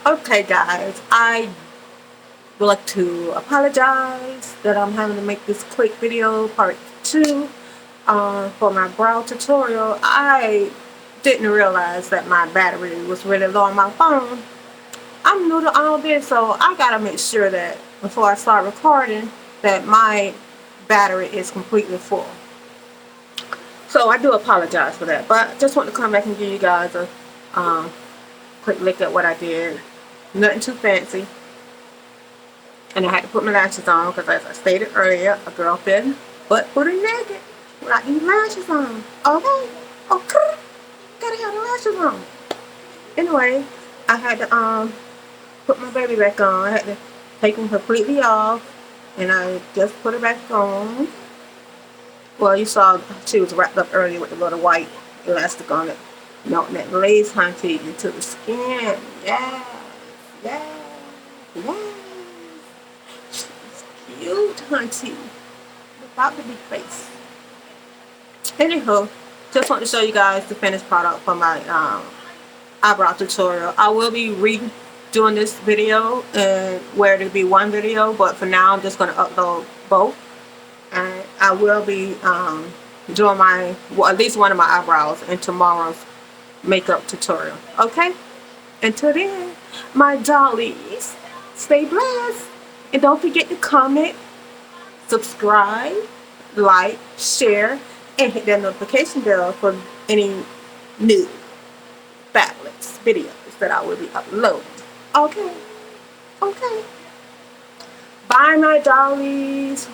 Okay, guys, I would like to apologize that I'm having to make this quick video, part 2, for my brow tutorial. I didn't realize that my battery was really low on my phone. I'm new to all this, so I gotta make sure that before I start recording that my battery is completely full. So I do apologize for that, but just want to come back and give you guys a quick look at what I did. Nothing too fancy. And I had to put my lashes on because, as I stated earlier, a girl couldn't but put her naked without any lashes on. Okay? Okay? Gotta have the lashes on. Anyway, I had to put my baby back on. I had to take them completely off, and I just put her back on. Well, you saw she was wrapped up earlier with the little white elastic on it, melting that lace hunty into the skin. Yes, yes, yes. She's cute, hunty, without the big face. Anywho, just want to show you guys the finished product for my eyebrow tutorial. I will be redoing this video and where it'll be one video, but for now I'm just going to upload both. And I will be doing my, well, at least one of my eyebrows in tomorrow's makeup tutorial. Okay? Until then, my dollies, stay blessed. And don't forget to comment, subscribe, like, share, and hit that notification bell for any new fabulous videos that I will be uploading. Okay? Okay. Bye, my dollies.